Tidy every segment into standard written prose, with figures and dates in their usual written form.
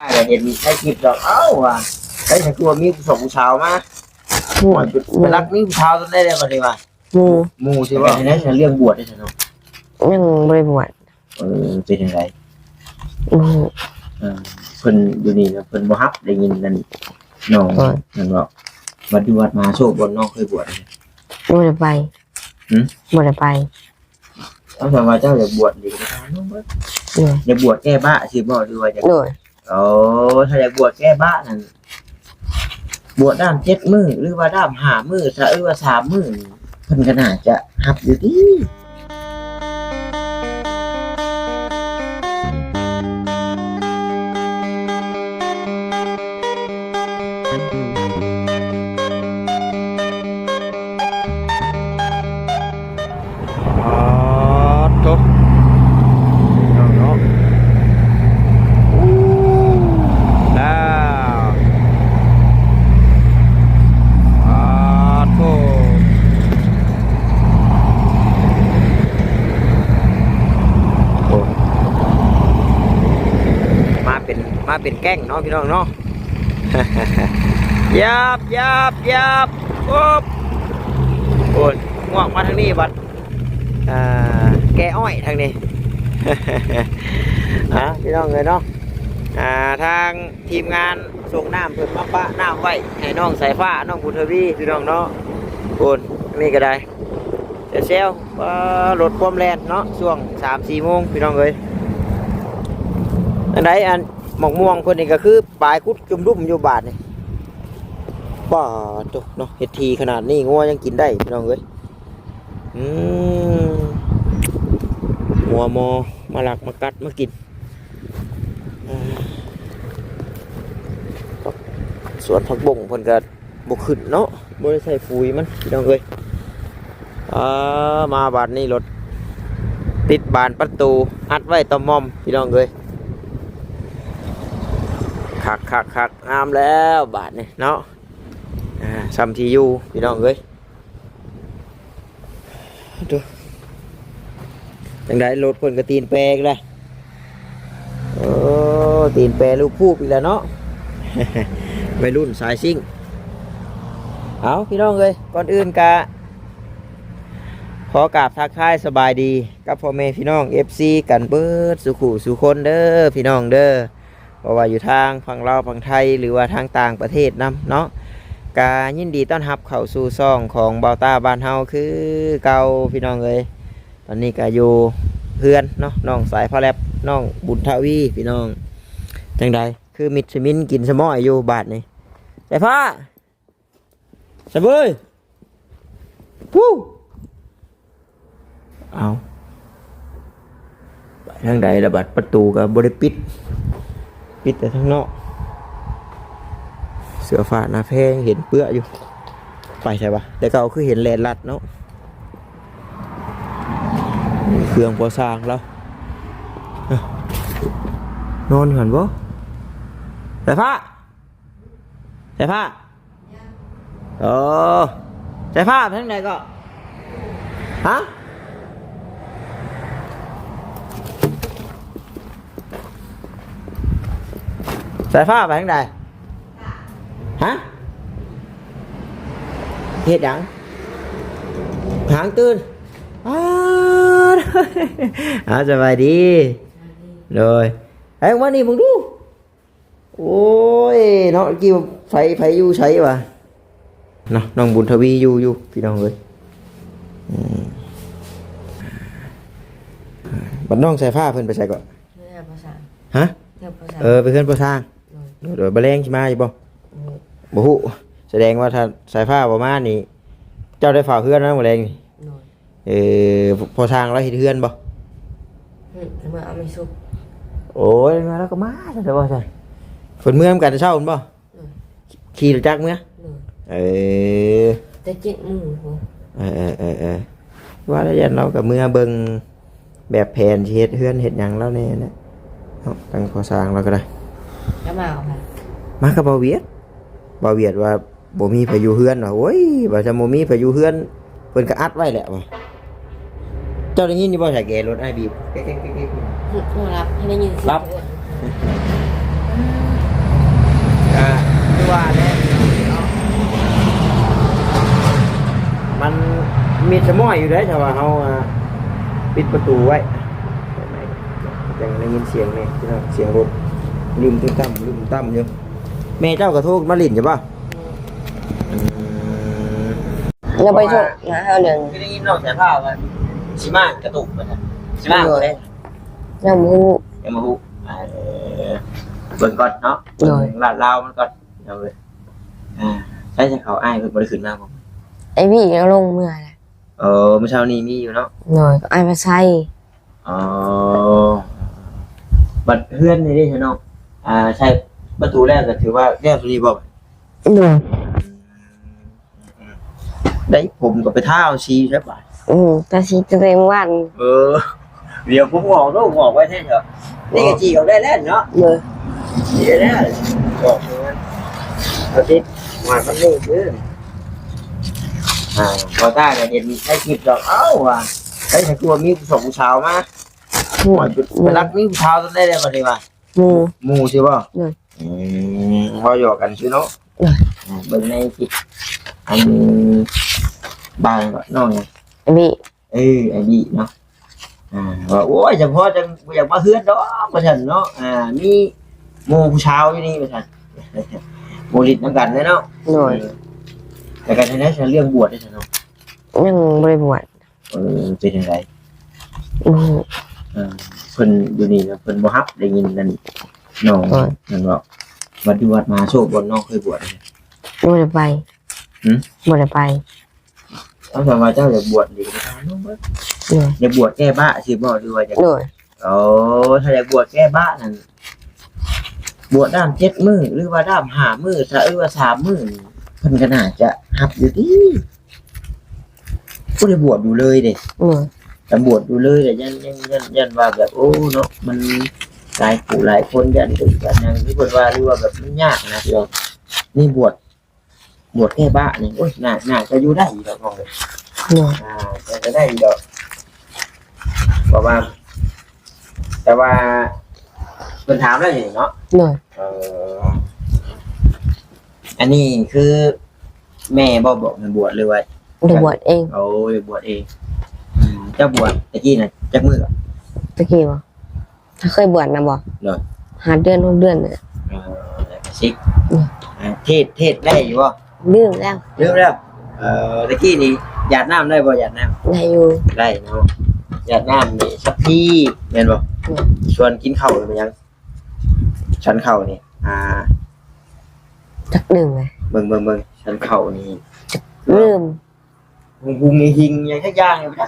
เห็นใช้คลิปดอกเอ้าว่ะได้ฉันกลัวมีส่งผู้สาวมาไปรักมีผู้สาวได้เลยมาเลยว่ะหมู่ใช่ป่ะได้ฉันเรื่องบวชได้ฉันเนาะ ยังบริบวช เป็นยังไงเพิ่นอยู่นี่นะเพิ่นบ่ฮับได้ยินนั่นน้องนั่นบอกวัดที่วัดมหาโชคบนน้องเคยบวช บริไปบริไป ถ้าสมมติเจ้าอยากบวชดีนะครับน้องเบิดอยากบวชแก้บ้าสิบ่หรือว่าอยาก ด้วย โอ้ถ้าอยากบวชแก้บ้านั่นบวชด้าม7 มื้อหรือว่าด้าม5 มื้อถ้าว่า3 มื้อเพิ่นก็น่าจะฮับอยู่ดีมาเป็นแก้งเนาะพี่น้องเนาะ ยับปุ๊บโอ้ยงอกมาทางนี้บัดแกอ้อยทางนี้ พี่น้องเลยเนาะทางทีมงานส่งน้ำเพิ่มมาปะน้ำไว้ให้น้องสายฟ้าน้องบุญทวีพี่น้องเนาะโอนนี่ก็ได้เซลรถความแรงเนาะช่วง 3-4 โมงพี่น้องเลยอันไหนอันหมอกม่วงคนนี้ก็คือปลายคุดจุ่มรุ่มอยู่บาทนี่ป้าตุ๊กเนาะเห็ดทีขนาดนี้งัวยังกินได้พี่น้องเอ้ยงัวมอมาหลักมากัดมากินสวนผักบ่งเพิ่นก็บ่ขึ้นเนาะบ่ได้ใส่ปุ๋ยมันพี่น้องเอ้ยมาบาทนี้รถติดบานประตูอัดไว้ตอมอมพี่น้องเอ้ยคักงามแล้วบาทนี่เนาะซัมทียูพี่น้องเอ้ยดูจังไดรถเพิ่นก็ตีนแปลกเลยตีนแปรลูกพูบอีกแล้วเนาะ วัยรุ่นสายซิ่งเอาพี่น้องเอ้ยก่อนอื่นกะขอกราบทักทายสบายดีกับพ่อแม่พี่น้อง FC กันเบิดสุขุสุคนเด้อพี่น้องเด้อเพราะว่าอยู่ทางฝั่งลาวฝั่งไทยหรือว่าทางต่างประเทศนำเนาะกายินดีต้อนรับเข้าสู่ซ่องของเบาตาบ้านเฮาคือเก่าพี่น้องเอ้ยตอนนี้ก็อยู่เพื่อนเนาะน้องสายพระแลบน้องบุญทวีพี่น้องจังใดคือมิดสมินกินสมอยอยู่บาทนี่แต่พ่อสบายปู้เอาไปทางใดระบัดประตูกับบริปิดแต่ทางนอกเสือฝาดหน้าแพงเห็นเปื้ออยู่ไปใช่ปะแต่เก่าคือเห็นแลนลัดเนาะเครื่องพอสร้างแล้วนอนหันบ่ใส่ผ้าใส่ผ้าไปทางไหนก็ฮะใส่ผ้าไปทางไหนฮะเฮ็ดหยังหางตื่นสบายดีเลยไอ้วันนี้มึงดูโอ้ยเนาะกี่ไฟอยู่ใช้ป่ะเนาะน้องบุญทวีอยู่พี่น้องเลยบัดน้องใส่ผ้าเพิ่นไปใส่ก่อนฮะไปเพื่อนประสร้างโดยบะแรงใช่ไหมบ่บ่ฮู้แสดงว่าถ้าใส่ผ้าประมาณนี้เจ้าได้ฝ่าเพื่อนนะบะแรงนี่พอทางแล้วเห็นเพื่อนบ่มาเอาไม่สุกโอ้ยมาแล้วก็มาใช่บ่ใช่ฝนเมื่อมกันจะเช่าบ่ขี่รถจักรเมื่อแต่จิตมือว่าแล้วยันเรากับเมื่อเบิ่งแบบแผนเฮ็ดเฮือนเฮ็ดหยังแล้วแน่นะตั้งพอสร้างเราก็ได้แล้วมาเอามากับบ่เวียดว่าบ่มีพายุเฮือนว่าโอ้ยว่าจะบ่มีพายุเฮือนเพิ่นก็อัดไว้แหละว่าเจ้าได้ยินอยู่บ่ใช่แกรถไอ้บีบแก๊กๆๆๆรับให้ได้ยินรับ จะม้อยอยู่ได้แต่ว่าเฮาปิดประตูไว้ยังได้ยินเสียงนี่พี่น้องเสียงรถลืมตั้มอยู่แม่เจ้ากระโทกมาลิ้นใช่ป่ะ เราไปช่วยนะเอาหนึ่ง คือได้ยินนอกจากภาพว่าชิมากระตุกไปนะชิมากเลย น้ำมู ยังมาฮู้เบิ่งก่อนเนาะลาดลาวมันก่อนเอาเลยใช่เขาอ้ายเพิ่นบ่ได้ขึ้นมาบ่ ไอ้พี่ก็ลงเมื่อไร เมื่อเช้านี้มีอยู่เนาะ หน่อยก็ไอ้มาใส่ อ๋อบัดเฮือนนี่เด้เนาะใช่ประตูแรกก็ถือว่าแก้ตัวนี้บ่ หน่อย ได้ผมก็ไปท่าเอาชีใช่ป่ะ แต่ชีจะเต็มวัน เดี๋ยวผมบอกไว้แท้เถอะนี่ก็จีเอาได้แล้วเนาะ เลย จีได้แล้วบอกงั้นเอาทิศมาสักนิดเด้อพอตาก็เห็นได้คลิปดอกว่ะไอ้ถ้ากลัวมีส่งผู้ชาวมาไปรักมีผู้ชาวต้องได้เลยบัดนี้ว่าหมู่ใช่ป่ะพอหยอกกันชื่อเนาะเบิ่งในคลิปอันบ้านก็น้องไง ไอ้พี่ ไอ้บีเนาะว่าโอ้ยเฉพาะจังอยากมาเฮือนดอกประชันเนาะมีหมู่ผู้ชาวอยู่นี่ประชันหมู่ลิดน้ำกันเลยเนาะ หน่อย แต่การนั้นฉันเรื่องบวชได้ฉันเนาะ ยังบริบวช เป็นยังไงเพิ่นอยู่นี่นะเพิ่นบ่ฮับได้ยินนั่นน้องนั่นบอกวัดที่วัดมาโชคบนน้องเคยบวช บ่ได้ไปบ่ได้ไป เอาแต่ว่าเจ้าอยากบวชดีก็ไปทำน้องเบิ่งอยากบวชแก้บ้าสิบ่หรือว่าอยาก หน่อย ถ้าอยากบวชแก้บ้านั่นบวชด้าม7 มื้อหรือว่าด้าม5 มื้อถ้าว่า3 มื้อเพิ่นก็น่าจะฮับอยู่ที่บ่ได้บวชอยู่เลยเด้ แต่บวชดูเลยแต่ยันว่าแบบโอ้เนาะมันหลายผู้หลายคนยันถึงกันอย่างที่คนว่าหรือว่าแบบมันยากนะพี่น้องนี่บวชแค่บ้านี่โอ้ยน่าจะอยู่ได้อยู่ดอกน้องเลยจะได้อยู่ดอกประมาณแต่ว่าคนถามแล้วนี่เนาะอันนี้คือแม่บอกมันบวชเลยว่าบวชเองโอ้ยบวชเองเจ้าบวชตะกี้น่ะจักมือตะกี้บ่ถ้าเคยบวชนะบ่5 เดือน6 เดือนเนี่ยซิกเทศได้อยู่บ่ลืมแล้วตะกี้นี่หยาดน้ำได้บ่หยาดน้ำได้อยู่ได้เนาะหยาดน้ำนี่สักพี่แม่นบ่ชวนกินข้าวหรือยังฉันข้าวนี่จักหนึ่งเลยเบิ่งฉันข้าวนี่ลืมหุงหิงอย่างสักอย่างนี่บ่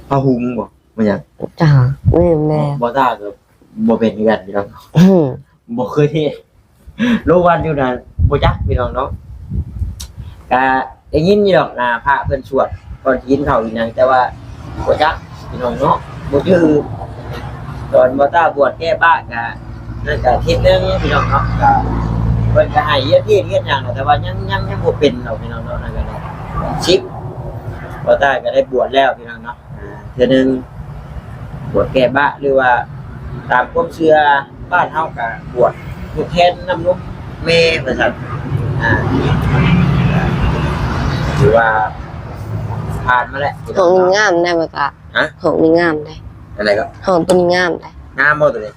พาหุงบ่มันยังจ้าลืมแม่บ่ตาก็บ่เป็นกันพี่น้องบ่เคยเทศโลวันอยู่นั่นบ่จักพี่น้องเนาะก็ได้ยินอยู่ดอกพระเพิ่นสวดก่อนกินข้าวอีหยังแต่ว่าบ่จักพี่น้องเนาะบ่ชื่อตอนบ่ตาบวชแก้บ้าก็นั่นก็เทศนึงพี่น้องเนาะก็เพิ่นก็ให้เฮ็ดหยังแต่ว่ายังบ่เป็นดอกพี่น้องเนาะนั่นก็ชิปบ่ตาก็ได้บวชแล้วพี่น้องเนาะเทื่อนึงบวชแก้บ้าหรือว่าตามความเชื่อบ้านเฮาก็บวชผู้แทนน้ำนกแม่ว่าซั่นหรือว่าผ่านมาแล้วของนี่งามได้บ่ตาของนี่งามได้อะไรก็ของตัวนี้งามได้งามบ่ตัวนี้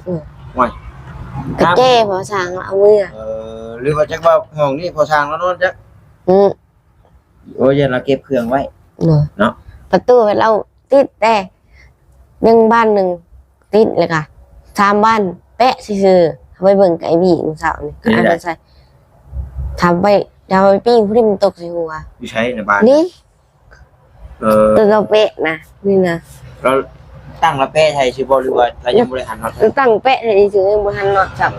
ว้ายกระเจ้พอสร้างเอามือหรือว่าจักว่าห้องนี้พอสร้างแล้วนอนจักโอ้ยเราเก็บเครื่องไว้เนาะประตูเราติดแต่ยังบ้านนึงติดเลยค่ะ3 บ้านแปะซื่อๆไปเบิ่งไอ้บี้มื้อเช้านี่อันนั้นใส่ทำไปดาวไปปิ้งผู้ที่มันตกใส่หัวอยู่ใช้ในบ้านนี่ตัวเราเปะนะนี่นะเราตั้งระเปะใช่ชื่อบ่หรือว่าเรายังบ่ได้หันน็อตตั้งเปะใช่ซื่อๆบ่หันน็อตจับ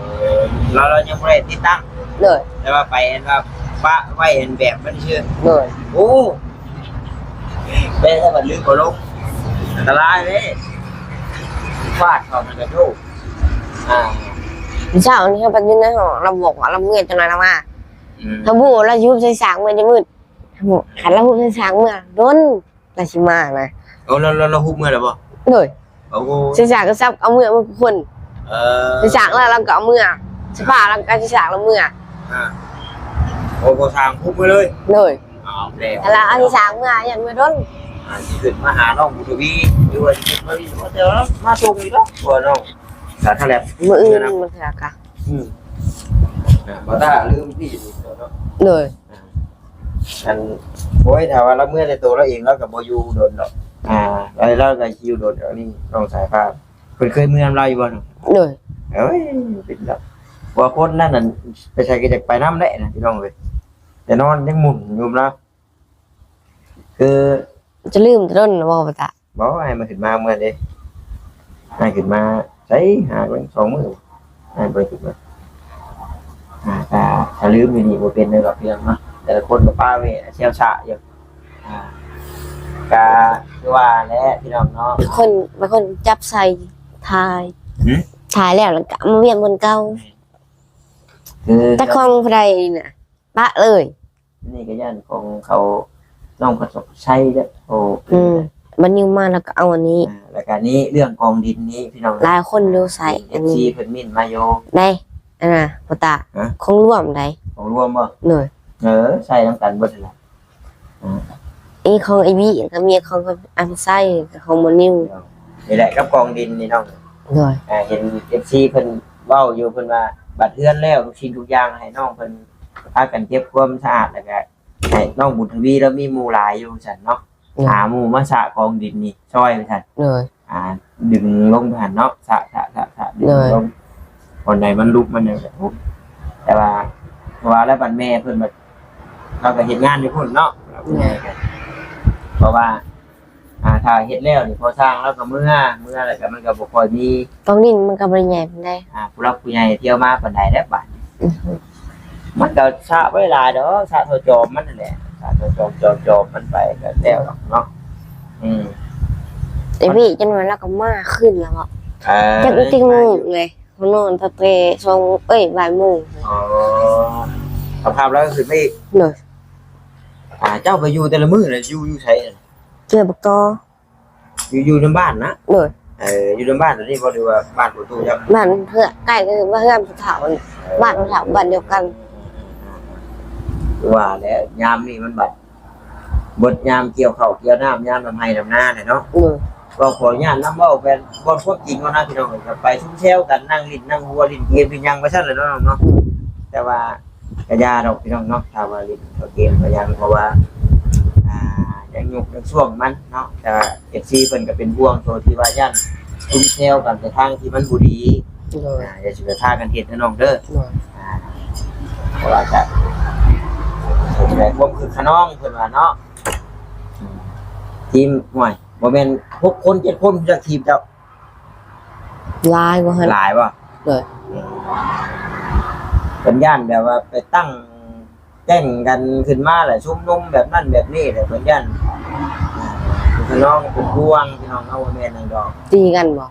เรายังบ่ได้ติดตั้งเลยแต่ว่าไปอันว่าปะไว้อันแบบมันชื่อเลยโอ้เปะถ้ามันลึกกว่าลงอันตรายเด้ฟาดเข้ามันกระโดดเช้านี้เขาไปยืนในห้องเราบอกว่าเราเมื่อยจังเลยนะว่าถ้าบูเรายุบใส่สางเมื่อจะมืดขันเราหุบใส่สางเมื่อโดนราชิมานะเราหุบเมื่อหรือเปล่าเลยใส่สางก็ซับเอาเมื่อมันคนใส่สางแล้วเราก็เอาเมื่อใส่ผ้าเราก็ใส่สางเราเมื่อ บ่ทางคุบไปเลย เลย เอาแล้ว แต่ละอันที่สามเมื่ออย่างไม่ร้น สิขึ้นมาหาน้องบุตรวีหรือว่าสิขึ้นมาเดี๋ยวมาส่งอีกแล้วตัวน้องสาทะเล มืออื่นมันเถอะค่ะ บ่ตาลืมพี่เนาะ เลย อันโอ้ยถ้าว่าเราเมื่อในตัวเราเองเราก็บ่อยู่โดนดอกเราก็คิวโดนเดี๋ยวนี้น้องสายฟ้าเพิ่นเคยเมื่อเราอยู่บ่เนาะ เลย เอ้ยเป็นดอกว่าคนนั้นน่ะไปใช้ก็จะไปน้ำได้นะพี่น้องเว้ยแต่นอนยังหมุนอยู่แล้วคือ จะลืมจะร้นนะบอกปะตะ บอกให้มาขึ้นมาเมื่อเด้ให้ขึ้นมาใช้หาเป็น2 มื้อให้บ่ขึ้นมาถ้าลืมอยู่นี่บ่เป็นเลยหรอกพี่น้องเนาะแต่ละคนก็ป้าเว้ยเชี่ยวชาญอยู่ก็คือว่าแหละพี่น้องเนาะ บางคนจับใส่ถ่าย หือ ถ่ายแล้วก็เอามาเวียนบนเก่า คือ แต่ของใครน่ะปะเลย นี่ก็ย่านของเขาน้องประสบชัยเด้อโอ้ มันยิ่งมาแล้วก็เอาอันนี้ แล้วก็นี้เรื่องกองดินนี้พี่น้อง หลายคนดูใส่อัน ซี นี้ เพิ่นมิ่นมาโย ได้อันน่ะปะตะ ฮะ ของร่วมได้ ของรวมบ่ เลย ใส่น้ำกันเบิดนั่นแหละ อีของไอวี่ก็มีของอันไส้ของโมนิว นี่แหละกับกองดินนี่น้อง เลย เห็น FC เพิ่นเว้าอยู่เพิ่นว่าบัดเทือนแล้วทุกสิ่งทุกอย่างให้น้องเพิ่นพากันเก็บความสะอาดแล้วก็ให้น้องบุญทวีแล้วมีหมู่หลายอยู่ซั่นเนาะหาหมู่มาสะกองดินนี่ช่วยไปซั่น เลย ดึงลงผ่านเนาะสะดึงลงคนใดมันลุกมันเนี่ยแต่ว่าแล้วบัดแม่เพิ่นแบบเราก็เฮ็ดงานอยู่พุ่นเนาะเพราะว่าถ้าเฮ็ดแล้วนี่พอสร้างแล้วก็เมื่อแล้วก็มันก็บ่ค่อยมี กองดินมันก็บริใหญ่เป็นได้ ผู้รักผู้ใหญ่เที่ยวมาปานใดแล้วบัดมันก็สะไว้หลายดอกสะเท่าจอมมันนั่นแหละสะเท่าจอมมันไปก็แล้วเนาะไอวี่จนวันแล้วก็มากขึ้นแล้วอ่ะจักจริงเลยเขานอนตะเตะบ่ายโมง สภาพแล้วก็คือไม่ เลย เจ้าไปอยู่แต่ละมื้อน่ะอยู่ไส เจอบักตอ อยู่ในบ้านนะ เลย อยู่ในบ้านตอนนี้บ่ได้ว่าบ้านประตูยับ บ้านเพื่อใกล้ก็คือบ้านผู้เฒ่าบ้านผู้เฒ่าบ้านเดียวกัน ว่าแล้วยามนี่มันบัดบดยามเกี่ยวข้าวเกี่ยวน้ำยามทำไห้ทำหน้าเนี่ยเนาะ เลย ก็ขออนุญาตนำเว้าเป็นบ่พวกจริงว่านะพี่น้องก็ไปชุ่มแซวกันนั่งลิ้นนั่งหัวลิ้นเกมเป็นยังไปซั่นเลยเนาะเนาะแต่ว่ากะยาดอกพี่น้องเนาะถ้าว่าลิ้นเกมก็ยังเพราะว่ายังยุกยังช่วงมันเนาะแต่ FC เพิ่นก็เป็นห่วงตัวที่ว่าย่านชุ่มแซวกันไปทางที่มันบ่ดี เลย อย่าสิไปท่ากันเฮ็ดนะน้องเด้อ เลย เพราะว่าจะเป็นแบบผมคือขน้องเพิ่นว่าเนาะทีมห่วยบ่แม่น6 คน 7 คนจากทีมเจ้า ลายว่าหัน หลายบ่ เลย เป็นย่านแบบว่าไปตั้งแจ้งกันขึ้นมาแหละชุมนุมแบบนั้นแบบนี้แหละเป็นย่านพี่น้องเป็นพวงพี่น้องเอาแม่นางดอก ตีกันบ่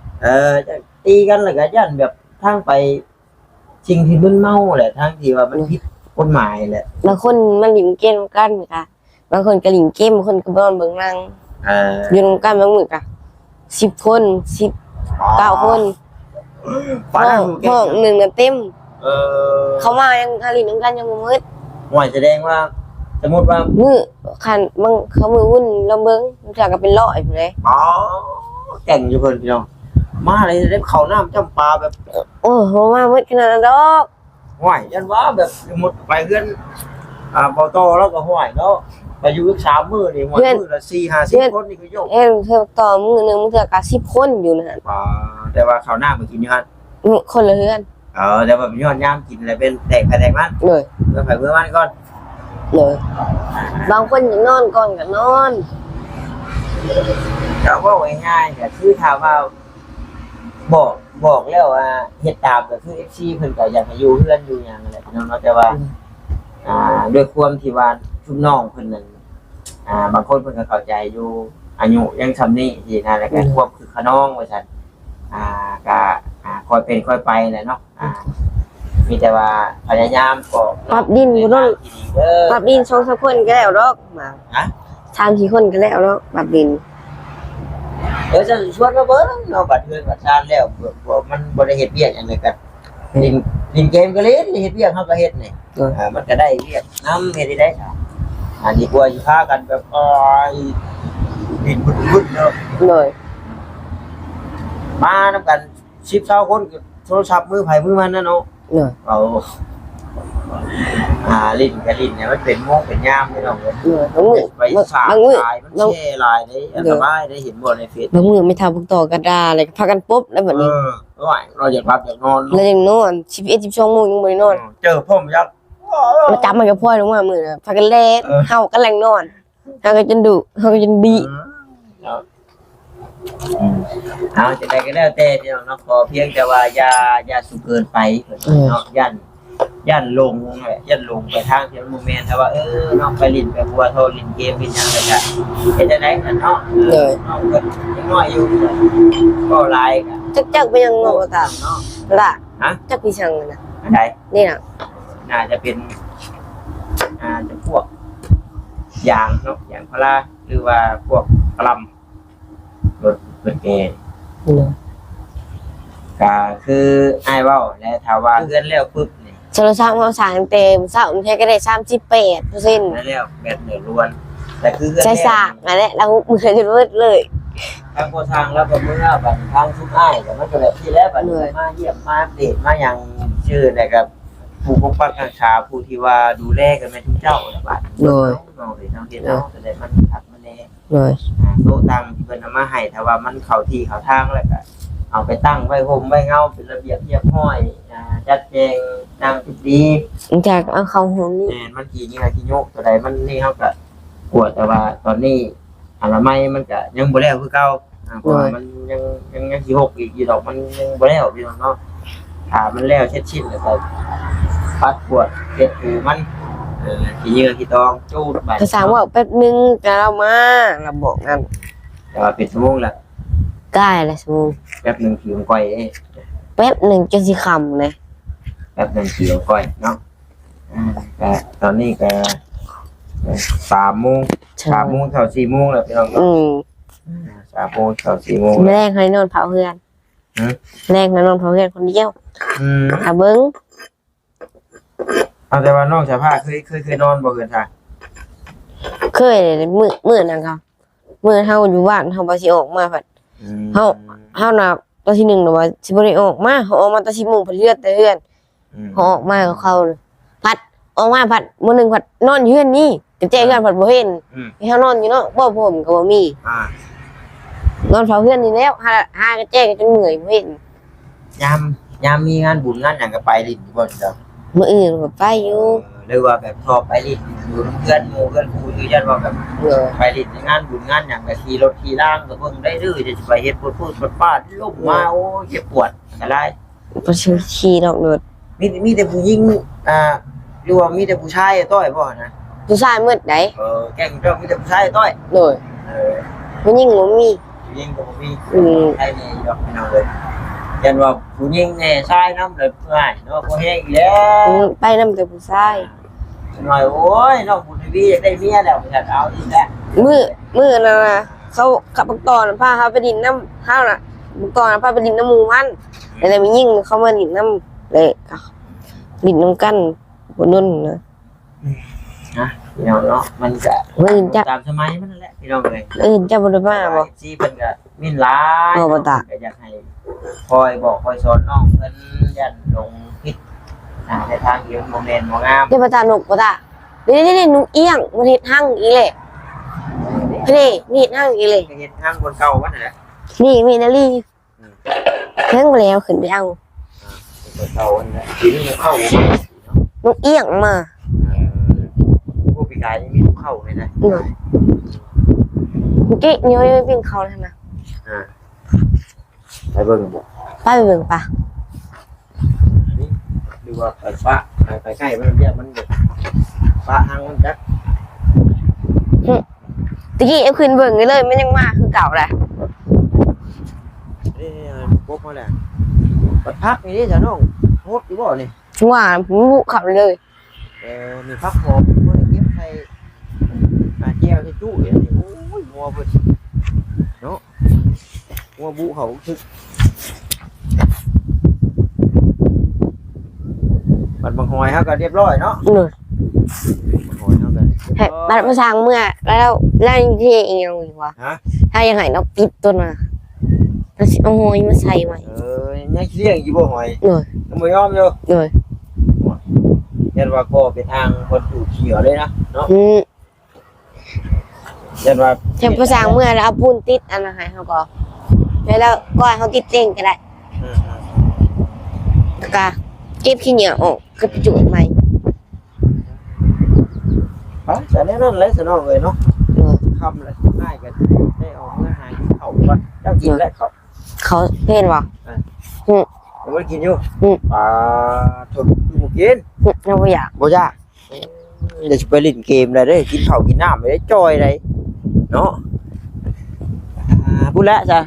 จะตีกันแล้วก็ย่านแบบทางไปสิ่งที่มึนเมาแหละทางที่ว่ามันผิดกฎหมายแหละ บางคนมันหลิงเกมกันค่ะบางคนก็หลิงเกมบางคนก็นอนเบิ่งนางอยู่นำกันบางมื้อก็10 คน9 คนห้องหนึ่งน่ะเต็มเขามายังหลิงนำกันยังบ่มืด ห่วยแสดงว่าสมมติว่า มื้อคันบางเขามือวุ่นลำเบิ่งมันจะก็เป็นร้อยพุ่นเลย แต่งอยู่เพิ่นพี่น้องมาเลยได้เข้าน้ำจำปาแบบ โอ้โหมามืดขนาดนั้นดอก ห่วยยันว่าแบบสมมติไปเพื่อนปอโตแล้วก็ห่วยเนาะไปอยู่อีก3 มื้อนี่ห่วยมื้อละ4-50 คนนี่ก็โยก เอ้ยเธอต่อมือหนึงมันจะก็10 คนอยู่นั่น แต่ว่าข้าวหน้ามากินอยู่ฮะ คนละเฮือน แต่ว่าเป็นยอดย่างกินอะไรเป็นแตกไปแตกมัน เลย เพื่อไปเพื่อมันก่อน เลยบางคนอยากนอนก่อนก็นอน แต่ว่าง่ายๆก็คือถามว่าบอกแล้วว่าเฮ็ดตามก็คือ FC เพิ่นก็อยากให้อยู่เฮือนอยู่หยังนั่นแหละพี่น้องเนาะแต่ว่าด้วยความที่ว่าชุมน้องเพิ่นนั่นบางคนเพิ่นก็เข้าใจอยู่อายุยังซำนี้สินะแล้วก็ควบคือขน้องว่าซั่นก็ค่อยเป็นค่อยไปแหละเนาะมีแต่ว่าพยายามบอก ปรับดินบ่ต้องปรับดิน2-3 คนก็แล้วดอกมา 3-4 คนก็แล้วดอกปรับดิน จะชวนมาเบิ่งเนาะบัดเทือนบัดชาติแล้วบ่มันบ่ได้เฮ็ดเวียกหยังเลยกัน ลินลินเกมก็เล่นเฮ็ดเวียกเฮาก็เฮ็ดนี่มันก็ได้เวียกน้ำเฮ็ดได้ค่ะอันนี้กลัวสิพากันแบบลินบึ้ดๆเนาะ เลย มานำกัน10-20คนโทรศัพท์มือไผมือมันนะเนาะ เลย เอาลิ้นกับลิ้นเนี่ยมันเป็นม่วงเป็นย่ามนี่เนาะ เลยบางมือ ไปสาด บางมือ ลายมันแช่ลายได้อันตรายได้เห็นบ่ในเฟซ บางมือไม่ทำพวกต่อกระดาเลยพากันปุ๊บแล้วแบบนี้ เราอยากรับอยากนอน แล้วยังนอน11 12 โมงยังไม่ได้นอน เจอพ่อมยักษ์ มาจับมันกับพ่อลงมามือน่ะพากันเล่นเฮากันแรงนอนเฮาก็จนดุเฮาก็จนบี เอาจะได้ก็แล้วแต่พี่น้องเนาะขอเพียงแต่ว่าอย่าสุเกินไปเนาะย่านลงเลยย่านลงไปทางที่มันโมเมนต์แต่ว่าเนาะไปลิ้นไปบัวโทรลิ้นเกมลิ้นยังไงกันเฮ็ดได้กันเนาะเนาะก็ยังน้อยอยู่ก็หลายกัน จักไปยังงอตา เนาะ ล่ะ ฮะ จักพี่ช่างน่ะ ไหน นี่น่ะ น่าจะเป็นจะพวกยางเนาะยางพาราหรือว่าพวกกลัมรถเกย์ ก็คืออ้ายเว้าและถ้าว่าเพื่อนแล้วปุ๊บนี่ โทรศัพท์เฮาสร้างเต็มเซามันแค่ก็ได้38% แล้วแบตเหลือล้วนแต่คือเพื่อน ใช้สากนั่นแหละแล้วมือจะมืดเลย ทางโคทางแล้วก็เมื่อบัดทางทุกอ้ายก็มันก็แบบที่แล้วบัดมาเยี่ยมมาอัปเดตมาอย่างชื่อนะครับผู้ปกปักรักษาผู้ที่ว่าดูแลกันแม่ทุกเจ้าบัดน้องได้ทำเฮ็ดเอาแต่ได้มันทักมันแน่ เลย โต๊ะตั้งที่เพิ่นเอามาให้ถ้าว่ามันเข้าที่เข้าทางแล้วก็เอาไปตั้งไว้ห่มไว้เงาเป็นระเบียบเรียบร้อยจัดแจงนางจุดดี จากเอาเข้าห้องนี้ มันกี่นี่กี่โยกตัวใดมันนี่เฮาก็ปวดแต่ว่าตอนนี้อนามัยมันก็ยังบ่แล้วคือเก่าเพราะว่ามันยังสิหกอีกอยู่ดอกมันยังบ่แล้วพี่น้องเนาะถ้ามันแล้วเช็ดชิ้นแล้วก็ปัดปวดเช็ดหูมันขี้เหงื่อขี้ตองจูดไป ภาษาว่าแป๊บนึงจะเรามาเราบอกงั้น แต่ว่าเป็นชั่วโมงละ ใกล้แล้วสมมุติ แป๊บนึงขี้มันก้อยเด้ แป๊บนึงจนสิค่ำเลย แป๊บนึงขี้มันก้อยเนาะก็ตอนนี้ก็3 โมง 3 โมงเข้า4 โมงแล้วพี่น้อง 3 โมงเข้า4 โมง แรกให้นอนเผาเฮือนแรกให้นอนเผาเฮือนคนเดียวถ้าเบิ่ง เอาแต่ว่าน้องสภาพเคยนอนบ่เกินทาง เคยมื้อนั้นครับมื้อเฮาอยู่บ้านเฮาบ่สิออกมาพัดเฮาน่ะตอนที่1น่ะว่าสิบ่ได้ออกมาเฮาออกมาตอน10 โมงเพิ่นเลือดแต่เฮือนเฮาออกมากับเขาพัดออกมาพัดมื้อนึงพัดนอนอยู่เฮือนนี่แต่แจ้งกันพัดบ่เห็นเฮานอนอยู่เนาะบ่ผมก็บ่มีนอนเฝ้าเฮือนนี่แล้วหาก็แจ้งจนเหนื่อยบ่เห็น ยามมีงานบุญงานหยังก็ไปลิ้นบ่จ้ะ มื้ออื่นก็ไปอยู่ หรือว่าแบบชอบไปลิ้นอยู่นำเพื่อนหมู่เพื่อนครูอยู่ยันว่าแบบไปลิ้นในงานบุญงานหยังก็ขี่รถขี่ล่างก็เบิ่งได้ดื้อจะไปเฮ็ดพูดฟาดล้มมาโอ้เจ็บปวดอะไร บ่ชื่อขี่ดอกโดด มีแต่ผู้หญิงหรือว่ามีแต่ผู้ชายต้อยบ่นะ ผู้ชายมืดได แก่งเจ้ามีแต่ผู้ชายต้อย โดยผู้หญิงบ่มี ผู้หญิงก็บ่มีใช่นี่ดอกพี่น้องเอ้ยยันว่าผู้หญิงแน่ชายนำเลยง่ายเนาะบ่แฮงอีกแล้ว ไปนำแต่ผู้ชาย หน่อยโอ้ยน้องบุญทวีอยากได้เมียแล้วอยากเอาอีกแล้ว มื้อนั้นน่ะเขาขับบักตอนพาเฮาไปดินน้ำเฮาน่ะบักตอนพาไปดินน้ำหมู่มันแล้วมียิ่งเขามาดินน้ำเลยดินน้ำกันบ่นุ่นนะ นะพี่น้องเนาะมันก็ มื้อจะ ตามสมัยมันนั่นแหละพี่น้องเลย จะบ่ได้มาบ่ ซีเพิ่นก็มินหลาย บ่ตะ ก็อยากให้คอยบอกคอยสอนน้องเพิ่นยันลงผิดในทางเดียวบ่แม่นบ่งาม เดี๋ยวบ่ตานกบ่ตานี่นุกเอี้ยงมันเฮ็ดหั่งอีแหละนี่นี่หั่งอีแหละ เฮ็ดทางคนเก่าว่านั่นแหละ นี่มีนาลีเพิ่งแล้วขึ้นไปเอา คนเก่านั่นแหละทีนี้มันเข้าบ่มาน กเอี้ยงมา ผู้พิการยังมีเข้าเลยนะ เมื่อกี้นิ้วไม่ปิ้งเขาเลยนะ ไปเบิ่งบ่ ป้าไปเบิ่งปะ นี่ดูว่าไปฟ้าไปใกล้มันเรียกมันเด็กฟ้าหางมันจัก ตะกี้เอาขึ้นเบิ่งเลยมันยังมาคือเก่าแหละ นี่ปุ๊บมาแล้วปัดพักนี่จ้ะน้องโหดอยู่บ่นี่ ว่าผมบุกขับเลย มีพักหอมบ่ได้เก็บใส่แก้วใส่ตู้อย่างนี้โอ้ยงัวเพิ่นเนาะงัวบุเขาคึก หอยเฮาก็เรียบร้อยเนาะ หนู หอยเฮาก็ ให้บัดมาสร้างเมื่อแล้วที่เองยังอยู่วะ ฮะ ถ้ายังไงเราปิดตัวน่ะเราสิเอาหอยมาใส่ใหม่ ยังเลี้ยงอยู่บ่หอย หนู ยังบ่ยอมอยู่ หนู เห็นว่าก็เป็นทางคนถูกเขียวเลยนะเนาะ อืม เห็นว่า จะมาสร้างเมื่อแล้วเอาปูนติดอันนั้นให้เขาก็แล้วก็ให้เขาติดเต้งก็ได้ อืม ก็เก็บขี้เหนียวออกก็จุใหม่ ไปแต่แน่นอนเลยสนองเลยเนาะ หนู คำเลยง่ายกันได้ออกเมื่อหากินข้าวก่อนเจ้ากินแล้วเขา เขาเพ่นวะ ยังไม่ได้กินอยู่ อืม ปลาถูกกิน เราไม่อยาก บ่ยากเดี๋ยวจะไปเล่นเกมเลยได้กินข้าวกินน้ำไม่ได้จอยเลยเนาะพูดแล้วจ้ะ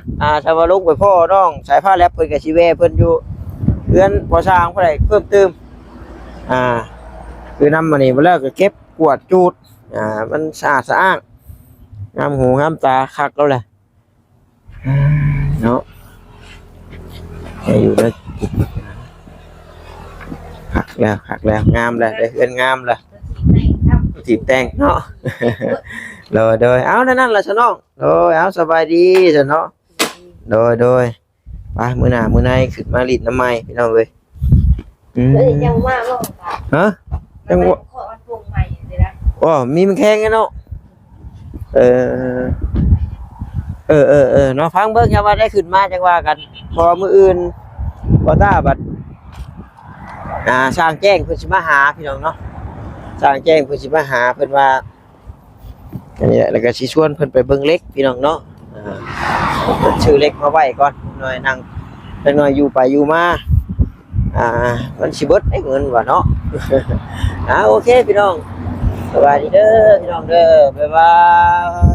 ชาวลุกไปพ่อน้องสายผ้าแลบเพิ่นกับชีเวเพิ่นอยู่เพื่อนพอสร้างเพื่อเพิ่มเติมคือนำมานี่มาแล้วก็เก็บกวาดจูดมันสะอาดสะอ้างงามหูงามตาคักแล้วแหละเนาะอยู่แล้วคักแล้วงามเลยได้เอื้อนงามเลยจีบแต่งเนาะ โดยเอานั่นล่ะซะน้องโดยเอาสบายดีซะเนาะโดยไปมื้อหน้ามื้อในขึ้นมาลิ้นน้ำไม้พี่น้องเอ้ย ยังว่าว่า ฮะจังว่า ขอวัดวงใหม่เลยนะ มีมันแข็งไงเนาะเนาะฟังเบิ่งครับว่าได้ขึ้นมาจังว่ากันพอมื้ออื่นบ่ตาบัดสร้างแจ้งเพิ่นสิมาหาพี่น้องเนาะสร้างแจ้งเพิ่นสิมาหาเพิ่นว่าอันนี้แหละแล้วก็สิชวนเพิ่นไปเบิ่งเล็กพี่น้องเนาะเพิ่นชื่อเล็กมาไว้ก่อนหน่อยนั่งเป็นหน่อยอยู่ไปอยู่มามันสิเบิดได้เงินว่าเนาะ โอเคพี่น้องสวัสดีเด้อพี่น้องเด้อบ๊ายบาย